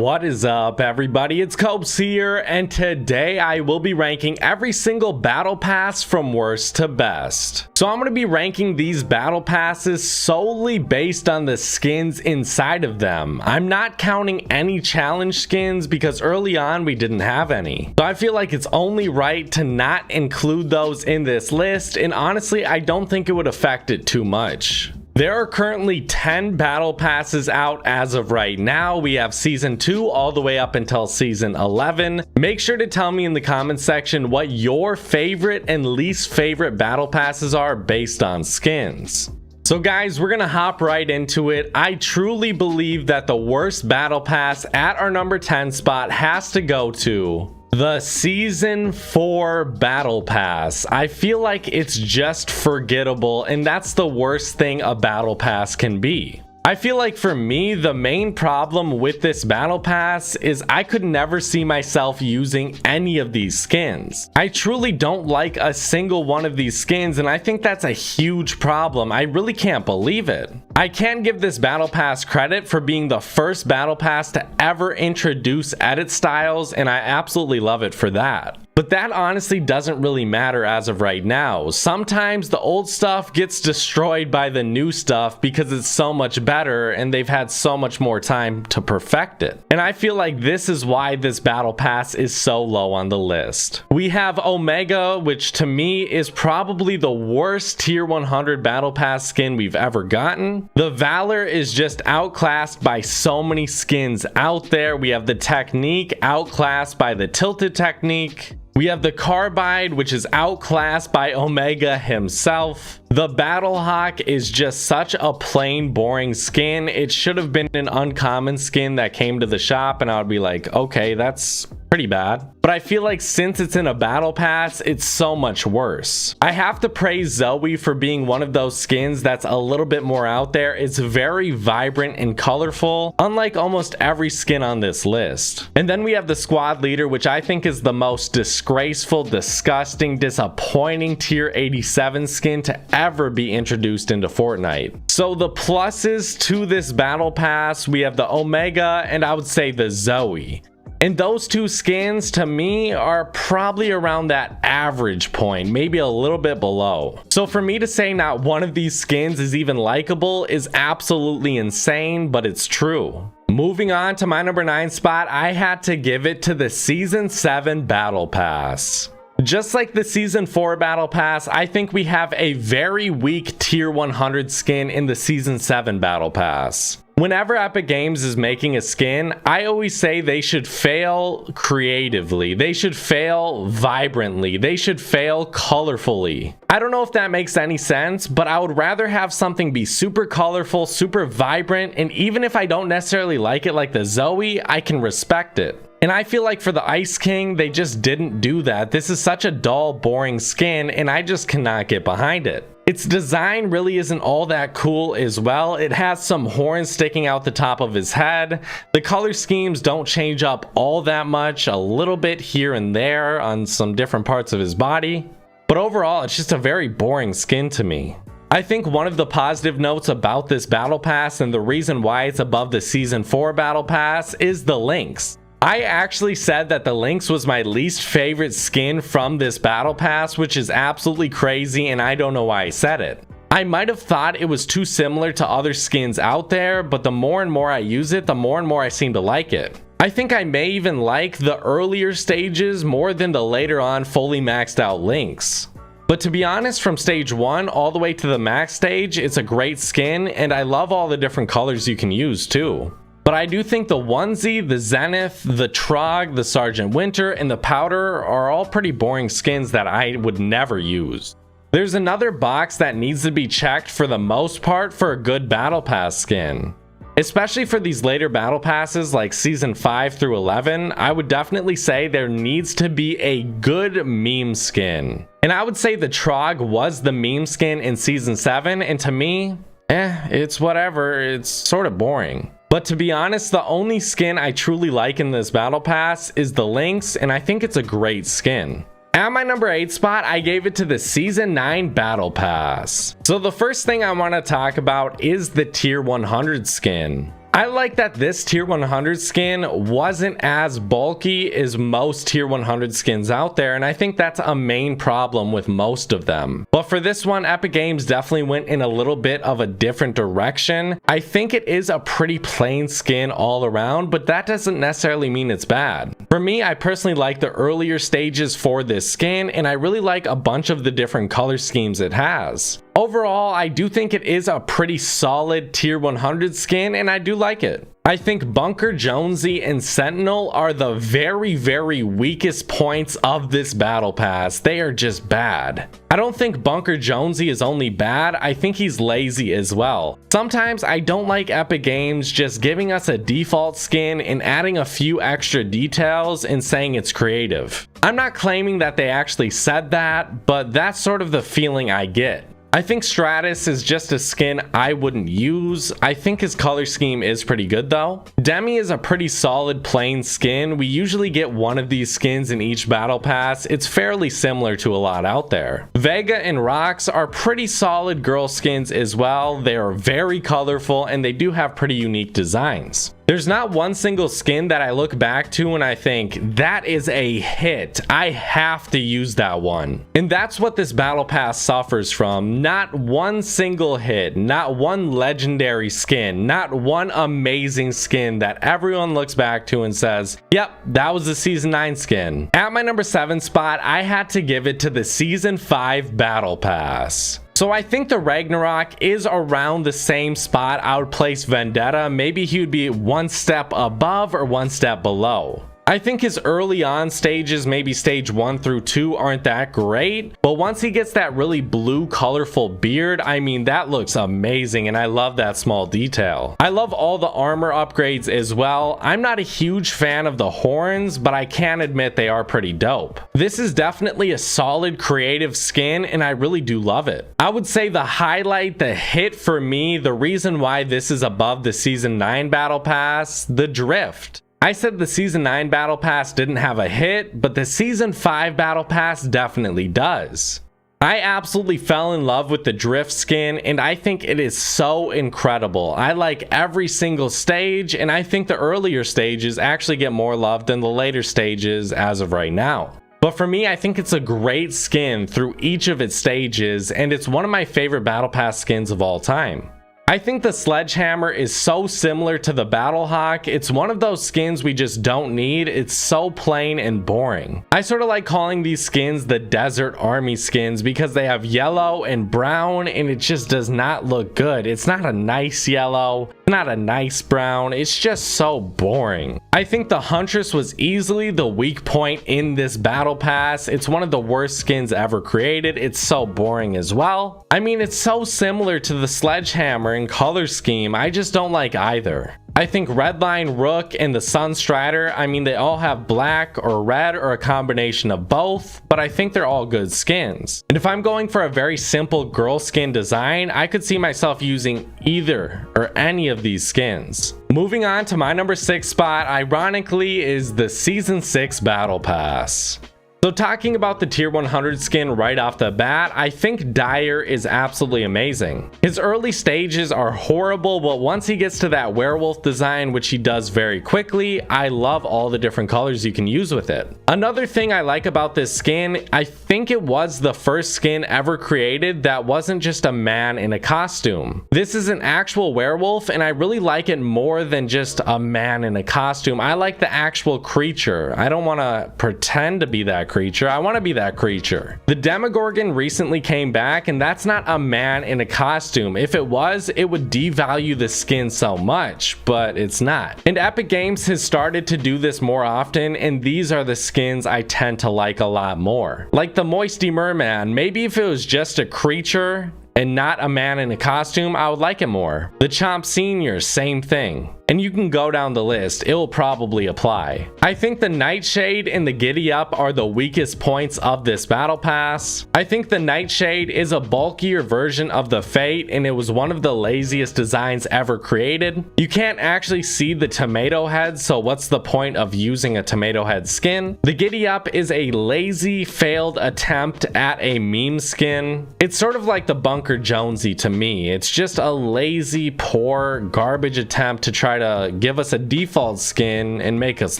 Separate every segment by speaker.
Speaker 1: What is up, everybody? It's Copes here, and today I will be ranking every single battle pass from worst to best. So I'm going to be ranking these battle passes solely based on the skins inside of them. I'm not counting any challenge skins because early on we didn't have any. So I feel like it's only right to not include those in this list, and honestly I don't think it would affect it too much. There are currently 10 battle passes out as of right now. We have season 2 all the way up until season 11. Make sure to tell me in the comment section what your favorite and least favorite battle passes are based on skins. So guys, we're gonna hop right into it. I truly believe that the worst battle pass at our number 10 spot has to go to the season 4 battle pass. I feel like it's just forgettable, and that's the worst thing a battle pass can be. I feel like for me, the main problem with this battle pass is I could never see myself using any of these skins. I truly don't like a single one of these skins, and I think that's a huge problem. I really can't believe it. I can give this battle pass credit for being the first battle pass to ever introduce edit styles, and I absolutely love it for that. But that honestly doesn't really matter as of right now. Sometimes the old stuff gets destroyed by the new stuff because it's so much better and they've had so much more time to perfect it. And I feel like this is why this battle pass is so low on the list. We have Omega, which to me is probably the worst tier 100 battle pass skin we've ever gotten. The Valor is just outclassed by so many skins out there. We have the Technique outclassed by the Tilted Technique. We have the Carbide, which is outclassed by Omega himself. The Battlehawk is just such a plain, boring skin. It should have been an uncommon skin that came to the shop, and I would be like, okay, that's pretty bad. But I feel like since it's in a battle pass, it's so much worse. I have to praise Zoe for being one of those skins that's a little bit more out there. It's very vibrant and colorful, unlike almost every skin on this list. And then we have the Squad Leader, which I think is the most disgraceful, disgusting, disappointing tier 87 skin to ever be introduced into Fortnite. So the pluses to this battle pass, we have the Omega and I would say the Zoe. And those two skins to me are probably around that average point, maybe a little bit below. So for me to say not one of these skins is even likable is absolutely insane, but it's true. Moving on to my number 9 spot, I had to give it to the season 7 battle pass. Just like the season 4 battle pass, I think we have a very weak tier 100 skin in the season 7 battle pass. Whenever Epic Games is making a skin, I always say they should fail creatively. They should fail vibrantly. They should fail colorfully. I don't know if that makes any sense, but I would rather have something be super colorful, super vibrant, and even if I don't necessarily like it like the Zoe, I can respect it. And I feel like for the Ice King, they just didn't do that. This is such a dull, boring skin, and I just cannot get behind it. Its design really isn't all that cool as well. It has some horns sticking out the top of his head. The color schemes don't change up all that much, a little bit here and there on some different parts of his body. But overall, it's just a very boring skin to me. I think one of the positive notes about this battle pass and the reason why it's above the season 4 battle pass is the Lynx. I actually said that the Lynx was my least favorite skin from this battle pass, which is absolutely crazy, and I don't know why I said it. I might have thought it was too similar to other skins out there, but the more and more I use it, the more and more I seem to like it. I think I may even like the earlier stages more than the later on fully maxed out Lynx. But to be honest, from stage 1 all the way to the max stage, it's a great skin, and I love all the different colors you can use too. But I do think the Onesie, the Zenith, the Trog, the Sergeant Winter, and the Powder are all pretty boring skins that I would never use. There's another box that needs to be checked for the most part for a good battle pass skin. Especially for these later battle passes like season 5 through 11, I would definitely say there needs to be a good meme skin. And I would say the Trog was the meme skin in season 7, and to me, it's whatever, it's sort of boring. But to be honest, the only skin I truly like in this battle pass is the Lynx, and I think it's a great skin. At my number 8 spot, I gave it to the Season 9 Battle Pass. So the first thing I want to talk about is the Tier 100 skin. I like that this tier 100 skin wasn't as bulky as most tier 100 skins out there, and I think that's a main problem with most of them. But for this one, Epic Games definitely went in a little bit of a different direction. I think it is a pretty plain skin all around, but that doesn't necessarily mean it's bad. For me, I personally like the earlier stages for this skin, and I really like a bunch of the different color schemes it has. Overall, I do think it is a pretty solid tier 100 skin, and I do like it. I think Bunker, Jonesy, and Sentinel are the very weakest points of this battle pass. They are just bad. I don't think Bunker Jonesy is only bad, I think he's lazy as well. Sometimes I don't like Epic Games just giving us a default skin and adding a few extra details and saying it's creative. I'm not claiming that they actually said that, but that's sort of the feeling I get. I think Stratus is just a skin I wouldn't use. I think his color scheme is pretty good though. Demi is a pretty solid plain skin. We usually get one of these skins in each battle pass. It's fairly similar to a lot out there. Vega and Rox are pretty solid girl skins as well. They are very colorful and they do have pretty unique designs. There's not one single skin that I look back to and I think, that is a hit. I have to use that one. And that's what this battle pass suffers from. Not one single hit, not one legendary skin, not one amazing skin that everyone looks back to and says, yep, that was the Season 9 skin. At my number 7 spot, I had to give it to the Season 5 battle pass. So I think the Ragnarok is around the same spot I would place Vendetta. Maybe he would be one step above or one step below. I think his early on stages, maybe stage 1 through 2, aren't that great, but once he gets that really blue colorful beard, I mean, that looks amazing and I love that small detail. I love all the armor upgrades as well. I'm not a huge fan of the horns, but I can admit they are pretty dope. This is definitely a solid creative skin and I really do love it. I would say the highlight, the hit for me, the reason why this is above the Season 9 battle pass, the drift. I said the Season 9 battle pass didn't have a hit, but the Season 5 battle pass definitely does. I absolutely fell in love with the drift skin and I think it is so incredible. I like every single stage and I think the earlier stages actually get more love than the later stages as of right now. But for me, I think it's a great skin through each of its stages and it's one of my favorite battle pass skins of all time. I think the Sledgehammer is so similar to the Battlehawk. It's one of those skins we just don't need. It's so plain and boring. I sort of like calling these skins the Desert Army skins because they have yellow and brown and it just does not look good. It's not a nice yellow, not a nice brown. It's just so boring. I think the Huntress was easily the weak point in this battle pass. It's one of the worst skins ever created. It's so boring as well. I mean, it's so similar to the Sledgehammer in color scheme. I just don't like either. I think Redline, Rook, and the Sunstrider, I mean, they all have black or red or a combination of both, but I think they're all good skins. And if I'm going for a very simple girl skin design, I could see myself using either or any of these skins. Moving on to my number 6 spot, ironically, is the Season 6 Battle Pass. So talking about the tier 100 skin right off the bat, I think Dyer is absolutely amazing. His early stages are horrible, but once he gets to that werewolf design, which he does very quickly, I love all the different colors you can use with it. Another thing I like about this skin, I think it was the first skin ever created that wasn't just a man in a costume. This is an actual werewolf and I really like it more than just a man in a costume. I like the actual creature. I don't want to pretend to be that creature. I want to be that creature. The Demogorgon recently came back and that's not a man in a costume. If it was, it would devalue the skin so much, but it's not. And Epic Games has started to do this more often and these are the skins I tend to like a lot more. Like the Moisty Merman, maybe if it was just a creature and not a man in a costume, I would like it more. The Chomp Senior, same thing. And you can go down the list, it will probably apply. I think the Nightshade and the Giddy Up are the weakest points of this battle pass. I think the Nightshade is a bulkier version of the Fate and it was one of the laziest designs ever created. You can't actually see the tomato head, so what's the point of using a tomato head skin? The Giddy Up is a lazy, failed attempt at a meme skin. It's sort of like the Bunker Jonesy to me. It's just a lazy, poor, garbage attempt to try to to give us a default skin and make us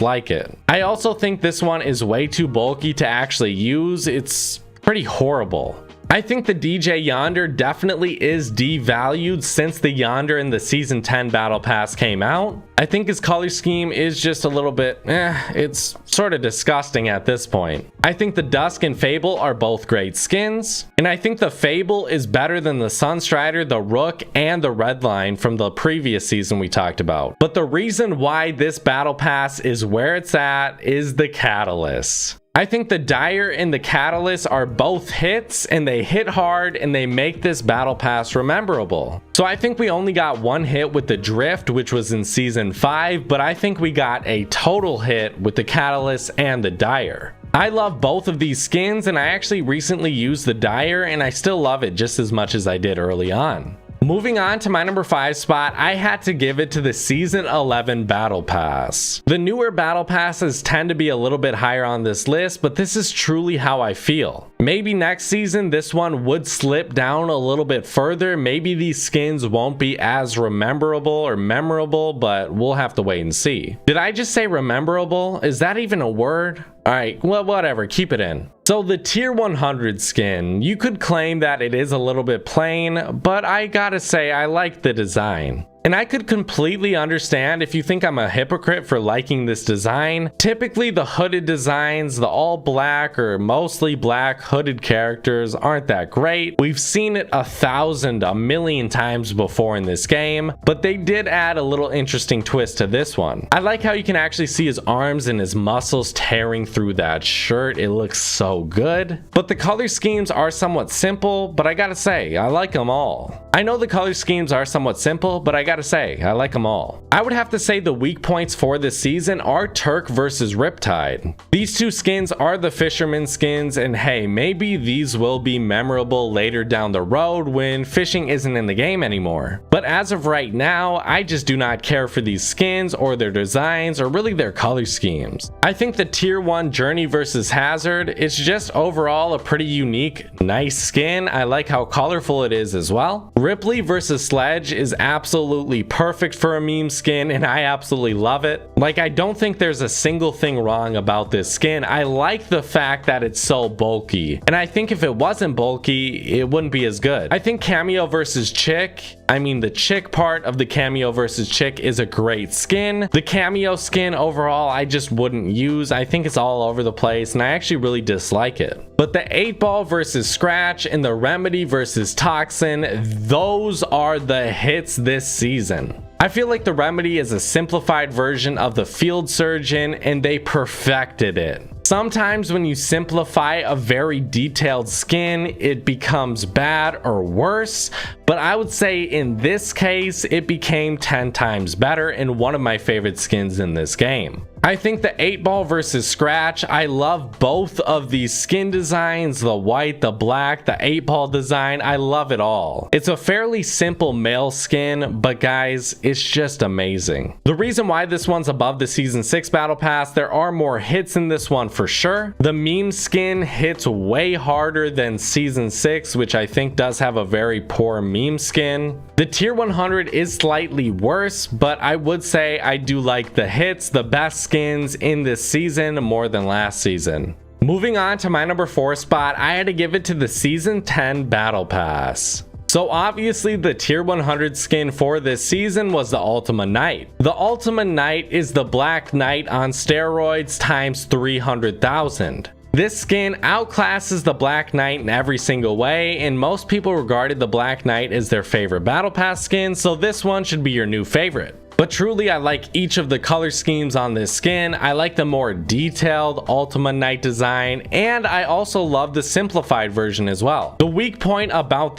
Speaker 1: like it. I also think this one is way too bulky to actually use. It's pretty horrible. I think the DJ Yonder definitely is devalued since the Yonder in the Season 10 Battle Pass came out. I think his color scheme is just a little bit, it's sort of disgusting at this point. I think the Dusk and Fable are both great skins, and I think the Fable is better than the Sunstrider, the Rook, and the Redline from the previous season we talked about. But the reason why this Battle Pass is where it's at is the Catalyst. I think the Dire and the Catalyst are both hits, and they hit hard, and they make this Battle Pass rememberable. So I think we only got one hit with the Drift, which was in Season 5, but I think we got a total hit with the Catalyst and the Dire. I love both of these skins, and I actually recently used the Dire, and I still love it just as much as I did early on. Moving on to my number 5 spot, I had to give it to the Season 11 Battle Pass. The newer Battle Passes tend to be a little bit higher on this list, but this is truly how I feel. Maybe next season this one would slip down a little bit further. Maybe these skins won't be as rememberable or memorable, but we'll have to wait and see. Did I just say rememberable? Is that even a word? Alright, well, whatever, keep it in. So the tier 100 skin, you could claim that it is a little bit plain, but I gotta say I like the design. And I could completely understand if you think I'm a hypocrite for liking this design. Typically the hooded designs, the all black or mostly black hooded characters aren't that great. We've seen it a million times before in this game, but they did add a little interesting twist to this one. I like how you can actually see his arms and his muscles tearing through that shirt. It looks so good. But the color schemes are somewhat simple, but I gotta say, I like them all. I know the color schemes are somewhat simple, but I gotta say, I like them all. I would have to say the weak points for this season are Turk versus Riptide. These two skins are the fisherman skins, and hey, maybe these will be memorable later down the road when fishing isn't in the game anymore. But as of right now, I just do not care for these skins or their designs or really their color schemes. I think the tier 1 Journey versus Hazard is just overall a pretty unique, nice skin. I like how colorful it is as well. Ripley versus Sledge is absolutely perfect for a meme skin, and I absolutely love it. Like, I don't think there's a single thing wrong about this skin. I like the fact that it's so bulky, and I think if it wasn't bulky, it wouldn't be as good. I think Cameo versus Chick, the Chick part of the Cameo versus Chick is a great skin. The Cameo skin overall, I just wouldn't use. I think it's all over the place, and I actually really dislike it. But the 8-Ball versus Scratch and the Remedy versus Toxin, those are the hits this season. I feel like the Remedy is a simplified version of the Field Surgeon, and they perfected it. Sometimes when you simplify a very detailed skin, it becomes bad or worse, but I would say in this case, it became 10 times better and one of my favorite skins in this game. I think the 8-Ball versus Scratch, I love both of these skin designs, the white, the black, the 8-Ball design, I love it all. It's a fairly simple male skin, but guys, it's just amazing. The reason why this one's above the Season 6 Battle Pass, there are more hits in this one for sure. The meme skin hits way harder than Season 6, which I think does have a very poor meme skin. The tier 100 is slightly worse, but I would say I do like the hits, the best skins in this season more than last season. Moving on to my number 4 spot, I had to give it to the Season 10 Battle Pass. So obviously the tier 100 skin for this season was the Ultima Knight. The Ultima Knight is the Black Knight on steroids times 300,000. This skin outclasses the Black Knight in every single way, and most people regarded the Black Knight as their favorite Battle Pass skin, so this one should be your new favorite. But truly, I like each of the color schemes on this skin. I like the more detailed Ultima Knight design, and I also love the simplified version as well. The weak point about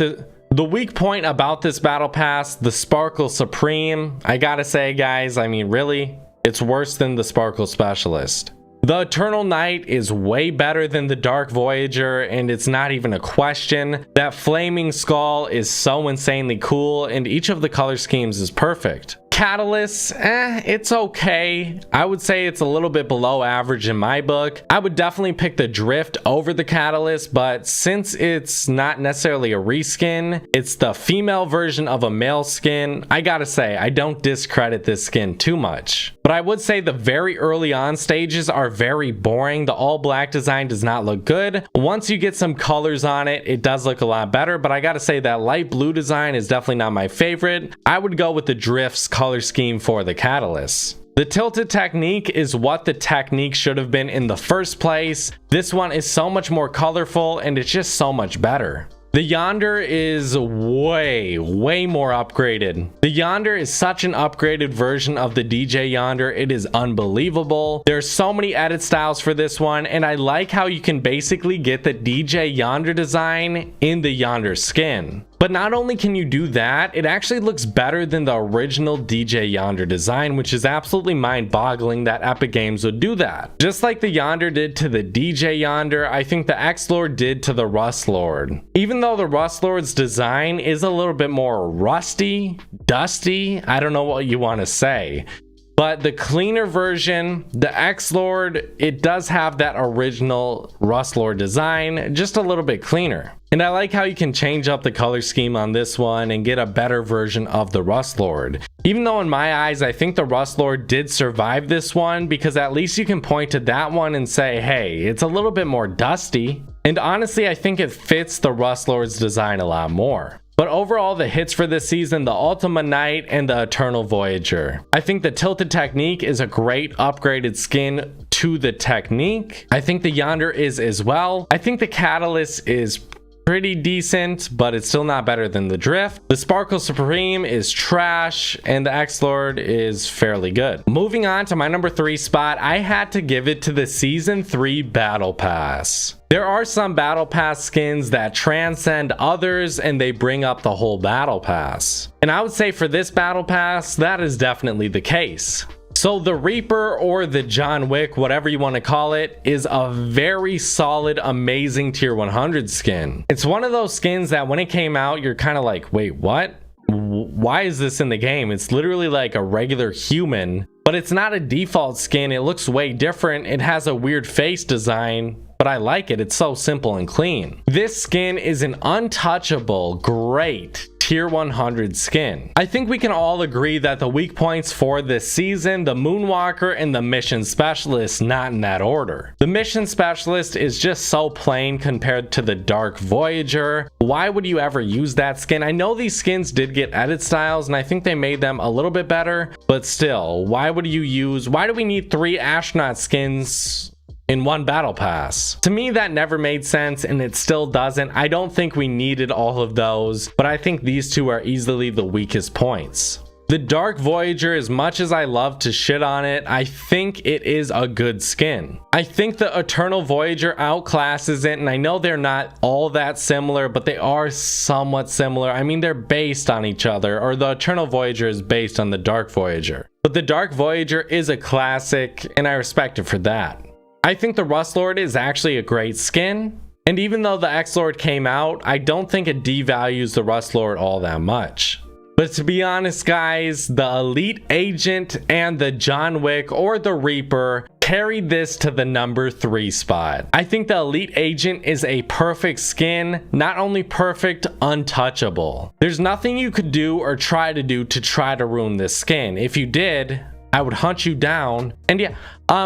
Speaker 1: this Battle Pass, the Sparkle Supreme, I gotta say guys, really, it's worse than the Sparkle Specialist. The Eternal Knight is way better than the Dark Voyager, and it's not even a question. That Flaming Skull is so insanely cool, and each of the color schemes is perfect. Catalyst, it's okay. I would say it's a little bit below average in my book. I would definitely pick the Drift over the Catalyst, but since it's not necessarily a reskin, it's the female version of a male skin, I gotta say, I don't discredit this skin too much. But I would say the very early on stages are very boring. The all black design does not look good. Once you get some colors on it, it does look a lot better, but I gotta say that light blue design is definitely not my favorite. I would go with the Drift's color scheme for the Catalyst. The tilted technique is what the technique should have been in the first place. This one is so much more colorful and it's just so much better. The Yonder is way more upgraded. The Yonder is such an upgraded version of the DJ Yonder. It is unbelievable. There's so many edit styles for this one, and I like how you can basically get the DJ Yonder design in the Yonder skin. But not only can you do that, it actually looks better than the original DJ Yonder design, which is absolutely mind-boggling that Epic Games would do that. Just like the Yonder did to the DJ Yonder, I think the X-Lord did to the Rust Lord. Even though the Rust Lord's design is a little bit more rusty, dusty, I don't know what you want to say. But the cleaner version, the X-Lord, it does have that original Rust Lord design, just a little bit cleaner. And I like how you can change up the color scheme on this one and get a better version of the Rust Lord. Even though in my eyes, I think the Rust Lord did survive this one, because at least you can point to that one and say, hey, it's a little bit more dusty. And honestly, I think it fits the Rust Lord's design a lot more. But overall, the hits for this season, the Ultima Knight and the Eternal Voyager. I think the Tilted Technique is a great upgraded skin to the Technique. I think the Yonder is as well. I think the Catalyst is pretty decent, but it's still not better than the Drift. The Sparkle Supreme is trash, and the X-Lord is fairly good. Moving on to my number 3 spot, I had to give it to the Season 3 Battle Pass. There are some Battle Pass skins that transcend others and they bring up the whole Battle Pass. And I would say for this Battle Pass, that is definitely the case. So the Reaper, or the John Wick, whatever you want to call it, is a very solid, amazing tier 100 skin. It's one of those skins that when it came out, you're kind of like, wait, what? Why is this in the game? It's literally like a regular human, but it's not a default skin. It looks way different. It has a weird face design, but I like it. It's so simple and clean. This skin is an untouchable, great tier 100 skin. I think we can all agree that the weak points for this season, the Moonwalker and the Mission Specialist, not in that order. The Mission Specialist is just so plain compared to the Dark Voyager. Why would you ever use that skin? I know these skins did get edit styles and I think they made them a little bit better, but still, why do we need 3 astronaut skins in one battle pass? To me, that never made sense, and it still doesn't. I don't think we needed all of those, but I think these two are easily the weakest points. The Dark Voyager, as much as I love to shit on it, I think it is a good skin. I think the Eternal Voyager outclasses it, and I know they're not all that similar, but they are somewhat similar. I mean, they're based on each other, or the Eternal Voyager is based on the Dark Voyager. But the Dark Voyager is a classic, and I respect it for that. I think the Rust Lord is actually a great skin, and even though the X-Lord came out, I don't think it devalues the Rust Lord all that much. But to be honest, guys, the Elite Agent and the John Wick, or the Reaper, carried this to the number 3 spot. I think the Elite Agent is a perfect skin, not only perfect, untouchable. There's nothing you could do or try to ruin this skin. If you did, I would hunt you down. And yeah,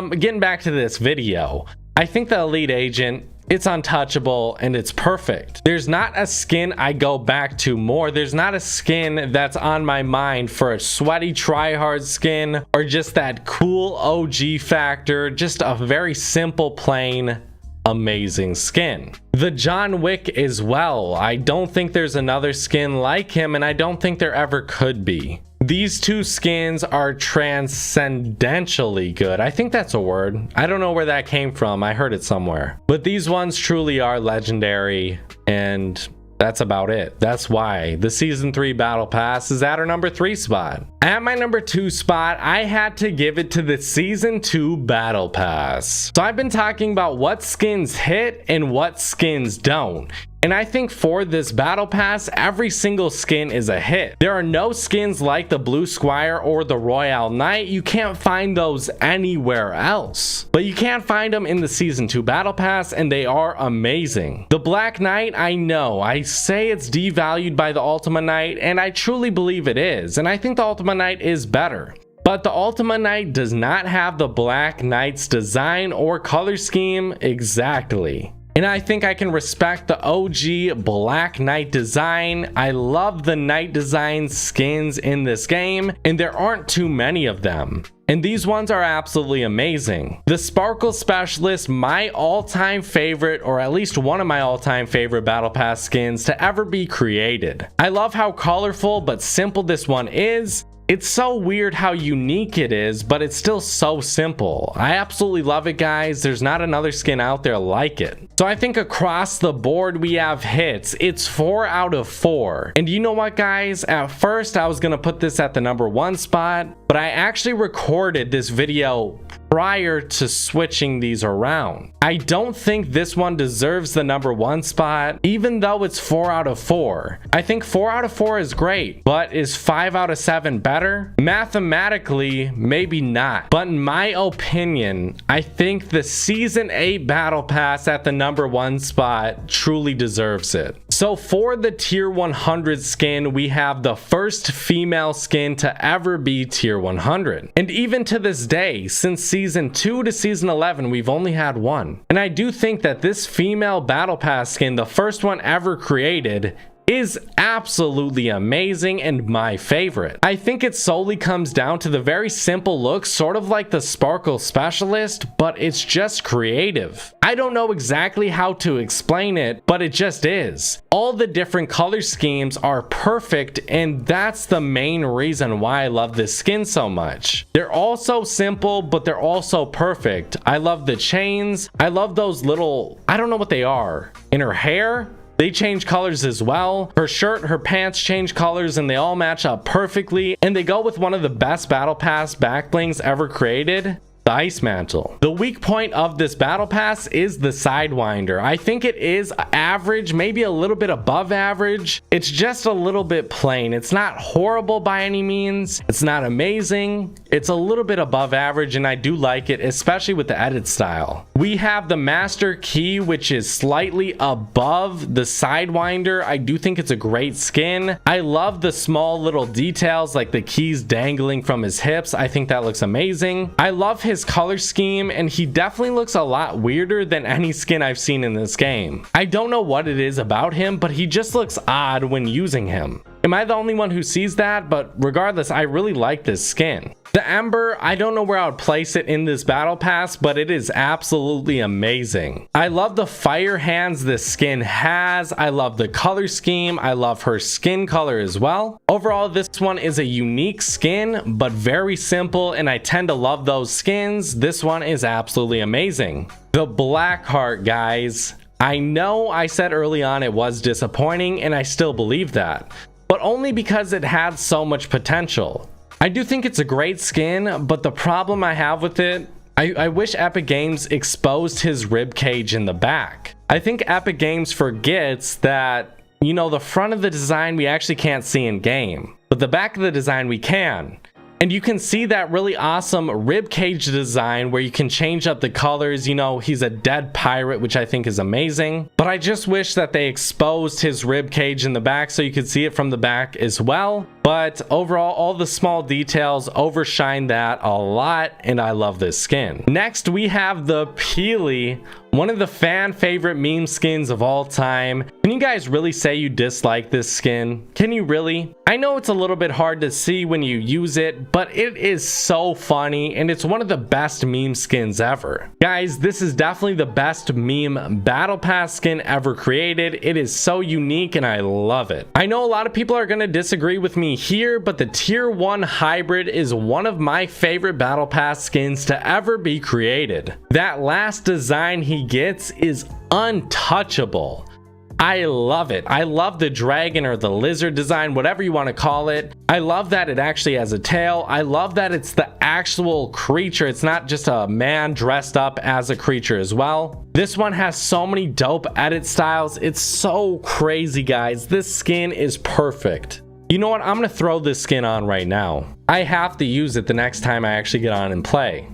Speaker 1: getting back to this video, I think the Elite Agent, it's untouchable and it's perfect. There's not a skin I go back to more. There's not a skin that's on my mind for a sweaty tryhard skin, or just that cool OG factor, just a very simple, plain, amazing skin. The John Wick as well. I don't think there's another skin like him, and I don't think there ever could be. These two skins are transcendentally good. I think that's a word. I don't know where that came from. I heard it somewhere. But these ones truly are legendary, and that's about it. That's why the Season 3 Battle Pass is at our number 3 spot. At my number 2 spot, I had to give it to the Season 2 Battle Pass. So I've been talking about what skins hit and what skins don't. And I think for this battle pass, every single skin is a hit. There are no skins like the Blue Squire or the Royale Knight. You can't find those anywhere else. But you can find them in the Season 2 battle pass, and they are amazing. The Black Knight, I know, I say it's devalued by the Ultima Knight, and I truly believe it is. And I think the Ultima Knight is better. But the Ultima Knight does not have the Black Knight's design or color scheme exactly. And I think I can respect the OG Black Knight design. I love the Knight design skins in this game, and there aren't too many of them. And these ones are absolutely amazing. The Sparkle Specialist, my all-time favorite, or at least one of my all-time favorite Battle Pass skins to ever be created. I love how colorful but simple this one is. It's so weird how unique it is, but it's still so simple. I absolutely love it, guys. There's not another skin out there like it. So I think across the board we have hits. It's 4 out of 4. And you know what, guys? At first I was gonna put this at the #1 spot, but I actually recorded this video prior to switching these around. I don't think this one deserves the #1 spot, even though it's 4 out of 4. I think 4 out of 4 is great, but is 5 out of 7 better? Mathematically, maybe not. But in my opinion, I think the Season 8 Battle Pass at the #1 spot truly deserves it. So for the Tier 100 skin, we have the first female skin to ever be Tier 100. And even to this day, since Season 2 to Season 11, we've only had one. And I do think that this female Battle Pass skin, the first one ever created, is absolutely amazing and my favorite. I think it solely comes down to the very simple look, sort of like the Sparkle Specialist, but it's just creative. I don't know exactly how to explain it, but it just is. All the different color schemes are perfect, and that's the main reason why I love this skin so much. They're all so simple, but they're also perfect. I love the chains. I love those little, I don't know what they are, in her hair. They change colors as well. Her shirt, her pants change colors, and they all match up perfectly. And they go with one of the best Battle Pass back blings ever created, the Ice Mantle. The weak point of this Battle Pass is the Sidewinder. I think it is average, maybe a little bit above average. It's just a little bit plain. It's not horrible by any means. It's not amazing. It's a little bit above average, and I do like it, especially with the edit style. We have the Master Key, which is slightly above the Sidewinder. I do think it's a great skin. I love the small little details, like the keys dangling from his hips. I think that looks amazing. I love his color scheme, and he definitely looks a lot weirder than any skin I've seen in this game. I don't know what it is about him, but he just looks odd when using him. Am I the only one who sees that? But regardless, I really like this skin. The Ember, I don't know where I would place it in this Battle Pass, but it is absolutely amazing. I love the fire hands this skin has. I love the color scheme. I love her skin color as well. Overall, this one is a unique skin, but very simple, and I tend to love those skins. This one is absolutely amazing. The Blackheart, guys. I know I said early on it was disappointing, and I still believe that, but only because it had so much potential. I do think it's a great skin, but the problem I have with it, I wish Epic Games exposed his rib cage in the back. I think Epic Games forgets that, you know, the front of the design we actually can't see in game, but the back of the design we can. And you can see that really awesome rib cage design where you can change up the colors. You know, he's a dead pirate, which I think is amazing. But I just wish that they exposed his rib cage in the back so you could see it from the back as well. But overall, all the small details overshine that a lot, and I love this skin. Next, we have the Peely, one of the fan favorite meme skins of all time. Can you guys really say you dislike this skin? Can you really? I know it's a little bit hard to see when you use it, but it is so funny, and it's one of the best meme skins ever. Guys, this is definitely the best meme Battle Pass skin ever created. It is so unique, and I love it. I know a lot of people are going to disagree with me here, but the Tier 1 Hybrid is one of my favorite Battle Pass skins to ever be created. That last design he gets is untouchable. I love it. I love the dragon or the lizard design, whatever you want to call it. I love that it actually has a tail. I love that it's the actual creature. It's not just a man dressed up as a creature as well. This one has so many dope edit styles. It's so crazy, guys. This skin is perfect. You know what? I'm going to throw this skin on right now. I have to use it the next time I actually get on and play.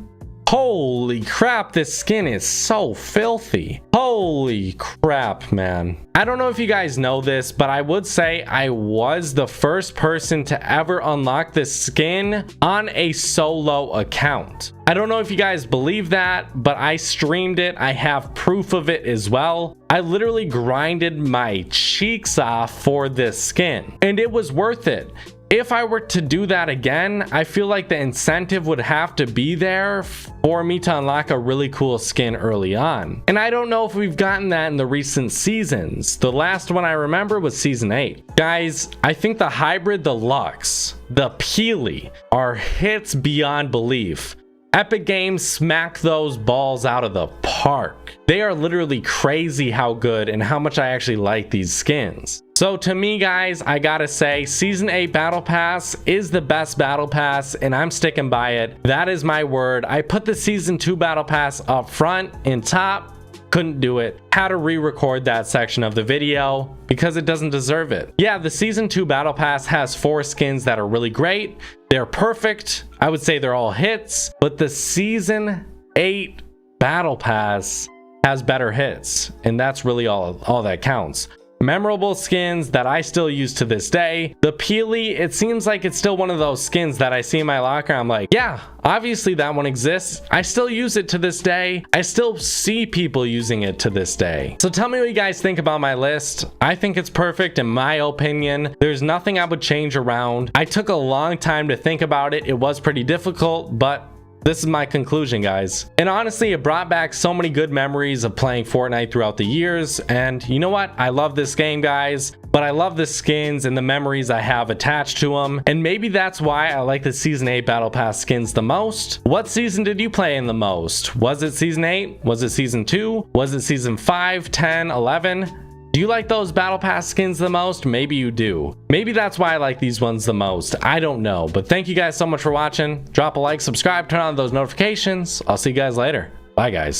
Speaker 1: Holy crap, this skin is so filthy. Holy crap, man. I don't know if you guys know this, but I would say I was the first person to ever unlock this skin on a solo account. I don't know if you guys believe that, but I streamed it. I have proof of it as well. I literally grinded my cheeks off for this skin, and it was worth it. If I were to do that again, I feel like the incentive would have to be there for me to unlock a really cool skin early on. And I don't know if we've gotten that in the recent seasons. The last one I remember was season 8. Guys, I think the hybrid, the Lux, the Peely are hits beyond belief. Epic Games smack those balls out of the park. They are literally crazy how good and how much I actually like these skins. So to me, guys, I gotta say season 8 battle pass is the best battle pass, and I'm sticking by it. That is my word. I put the season 2 battle pass up front and top. Couldn't do it. Had to re-record that section of the video because it doesn't deserve it. Yeah, the season 2 battle pass has 4 skins that are really great. They're perfect. I would say they're all hits, but the season 8 battle pass has better hits, and that's really all that counts. Memorable skins that I still use to this day. The Peely, it seems like it's still one of those skins that I see in my locker. I'm like, yeah, obviously that one exists. I still use it to this day. I still see people using it to this day. So tell me what you guys think about my list. I think it's perfect in my opinion. There's nothing I would change around. I took a long time to think about it. It was pretty difficult, but this is my conclusion, guys. And honestly, it brought back so many good memories of playing Fortnite throughout the years. And you know what? I love this game, guys, but I love the skins and the memories I have attached to them. And maybe that's why I like the season 8 battle pass skins the most. What season did you play in the most? Was it season 8? Was it season 2? Was it season 5, 10, 11? Do you like those battle pass skins the most? Maybe you do. Maybe that's why I like these ones the most. I don't know. But thank you guys so much for watching. Drop a like, subscribe, turn on those notifications. I'll see you guys later. Bye, guys.